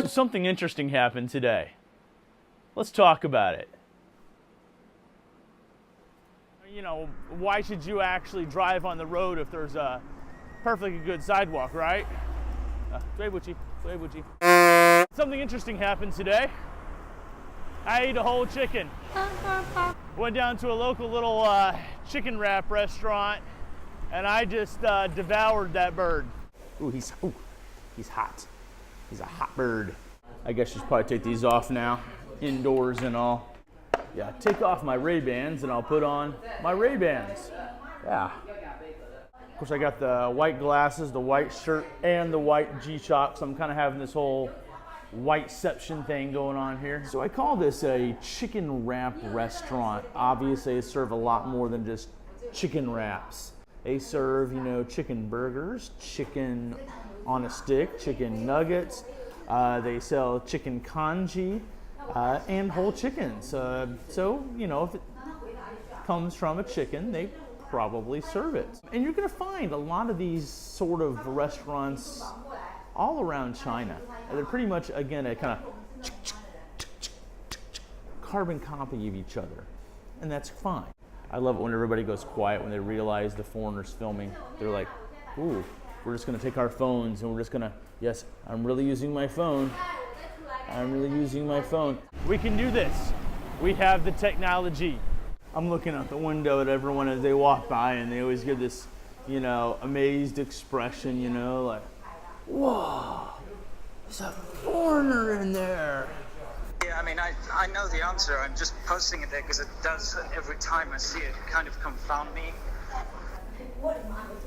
So something interesting happened today. Let's talk about it. You know, why should you actually drive on the road if there's a perfectly good sidewalk, right? Something interesting happened today. I ate a whole chicken. Went down to a local little chicken wrap restaurant, and I just devoured that bird. Ooh, he's hot. He's a hot bird. I guess I should probably take these off now, indoors and all. Yeah, take off my Ray-Bans and I'll put on my Ray-Bans. Yeah. Of course, I got the white glasses, the white shirt, and the white G-Shock, so I'm kind of having this whole whiteception thing going on here. So I call this a chicken wrap restaurant. Obviously, they serve a lot more than just chicken wraps. They serve, you know, chicken burgers, chicken on a stick, chicken nuggets. They sell chicken congee and whole chickens. So, you know, if it comes from a chicken, they probably serve it. And you're gonna find a lot of these sort of restaurants all around China. And they're pretty much, again, a kind of carbon copy of each other. And that's fine. I love it when everybody goes quiet when they realize the foreigner's filming. They're like, ooh, we're just gonna take our phones and we're just gonna, yes, I'm really using my phone. I'm really using my phone. We can do this. We have the technology. I'm looking out the window at everyone as they walk by and they always give this, you know, amazed expression, you know, like, whoa, there's a foreigner in there. Yeah, I mean, I know the answer. I'm just posting it there because it does, every time I see it, kind of confound me.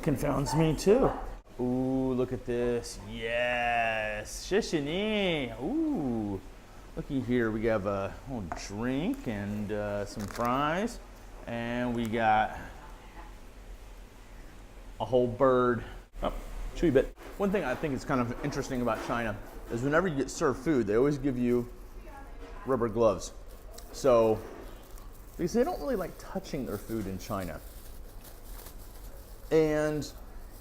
Confounds me too. Ooh, look at this. Yes. Shishini. Ooh. Looky here. We have a little drink and some fries. And we got a whole bird. Oh, chewy bit. One thing I think is kind of interesting about China is whenever you get served food, they always give you rubber gloves. So, because they don't really like touching their food in China. And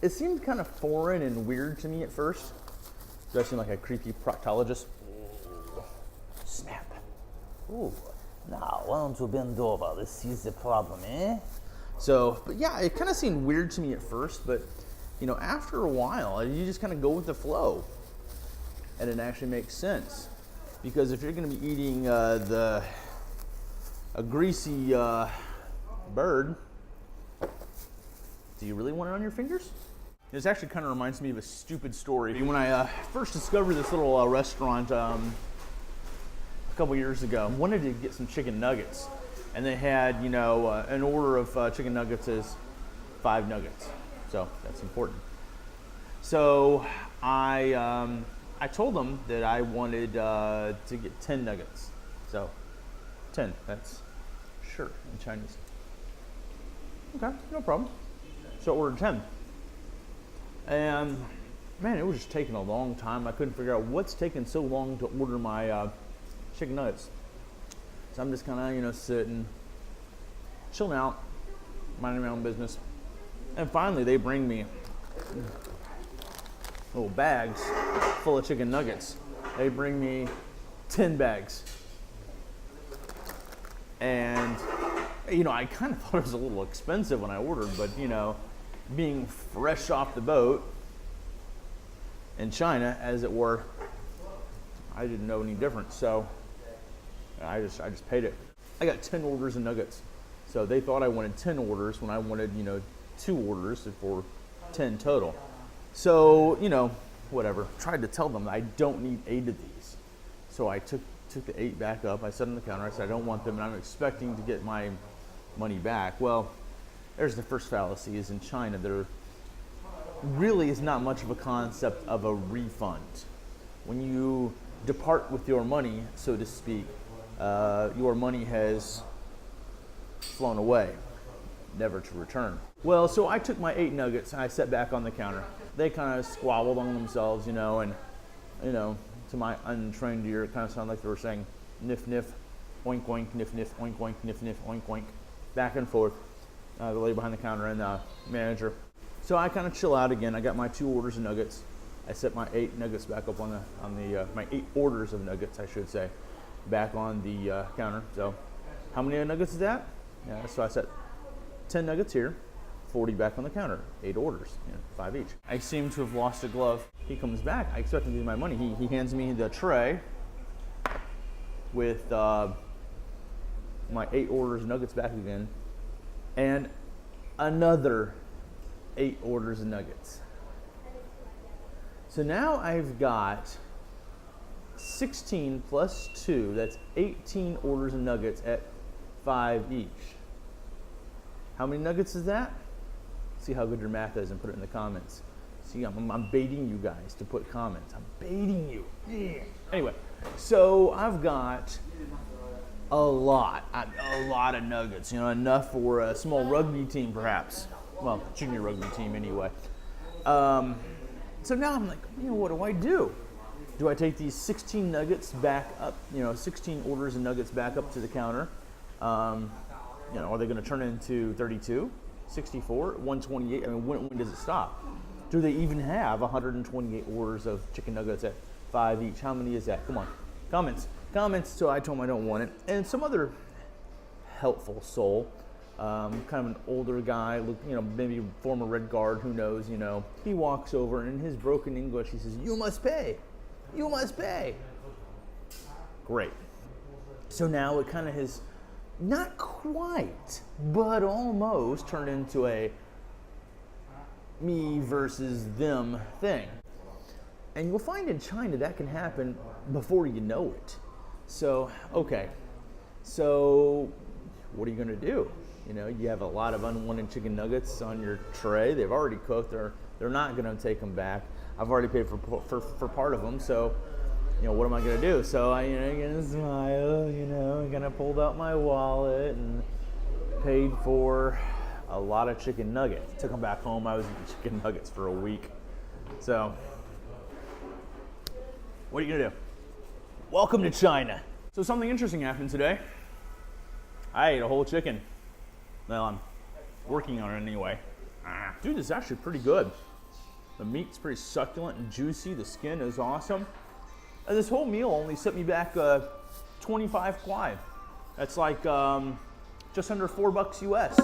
it seemed kind of foreign and weird to me at first. Do I seem like a creepy proctologist? Ooh. Snap. Ooh. Now, why don't you bend over? Let's see the problem, eh? So, but yeah, it kind of seemed weird to me at first, but you know, after a while, you just kind of go with the flow. And it actually makes sense. Because if you're going to be eating a greasy bird, do you really want it on your fingers? This actually kind of reminds me of a stupid story. When I first discovered this little restaurant a couple years ago, I wanted to get some chicken nuggets. And they had, you know, an order of chicken nuggets is 5 nuggets. So that's important. So I told them that I wanted to get 10 nuggets. So 10, that's sure in Chinese. Okay, no problem. So I ordered 10. And man, it was just taking a long time. I couldn't figure out what's taking so long to order my chicken nuggets. So I'm just kind of, you know, sitting, chilling out, minding my own business. And finally they bring me little bags full of chicken nuggets. They bring me 10 bags. And, you know, I kind of thought it was a little expensive when I ordered, but, you know, being fresh off the boat in China, as it were, I didn't know any different. So I just paid it. I got 10 orders of nuggets. So they thought I wanted 10 orders when I wanted, you know, 2 orders for 10 total. So, you know, whatever. Tried to tell them I don't need 8 of these. So I took the 8 back up. I set them on the counter. I said I don't want them, and I'm expecting to get my money back. Well, there's the first fallacy. Is in China there really is not much of a concept of a refund. When you depart with your money, so to speak, your money has flown away, never to return. Well, so I took my 8 nuggets and I set back on the counter. They kind of squabbled among themselves, you know, and, you know, to my untrained ear, it kind of sounded like they were saying, niff, niff, oink, oink, niff, niff, oink, oink, niff, niff, oink, oink, back and forth, the lady behind the counter and the manager. So I kind of chill out again. I got my 2 orders of nuggets, I set my 8 nuggets back up on the my 8 orders of nuggets, I should say, back on the counter. So how many nuggets is that? Yeah, so I set 10 nuggets here, 40 back on the counter, 8 orders, 5 each. I seem to have lost a glove. He comes back, I expect him to give me my money. He hands me the tray with my 8 orders of nuggets back again, and another 8 orders of nuggets. So now I've got 16 plus 2, that's 18 orders of nuggets at 5 each. How many nuggets is that? See how good your math is and put it in the comments. See, I'm baiting you guys to put comments. I'm baiting you. Yeah. Anyway, so I've got a lot of nuggets, enough for a small rugby team perhaps. Well, junior rugby team anyway. So now I'm like, what do I do? Do I take these 16 nuggets back up, 16 orders of nuggets back up to the counter? Are they going to turn into 32, 64, 128? I mean, when does it stop? Do they even have 128 orders of chicken nuggets at 5 each? How many is that? Come on, comments. So I told him I don't want it. And some other helpful soul, kind of an older guy, maybe former Red Guard, who knows, he walks over and in his broken English, he says, "You must pay. You must pay." Great. So now it kind of has, not quite, but almost turned into a me versus them thing. And you'll find in China that can happen before you know it. So, okay. So, what are you going to do? You have a lot of unwanted chicken nuggets on your tray. They've already cooked. They're not going to take them back. I've already paid for part of them. So, what am I going to do? So I, going to smile, I'm going to pulled out my wallet and paid for a lot of chicken nuggets. Took them back home. I was eating chicken nuggets for a week. So, what are you going to do? Welcome to China. So something interesting happened today. I ate a whole chicken. Well, I'm working on it anyway. Dude, this is actually pretty good. The meat's pretty succulent and juicy. The skin is awesome. And this whole meal only set me back 25 kwai. That's like just under $4 US.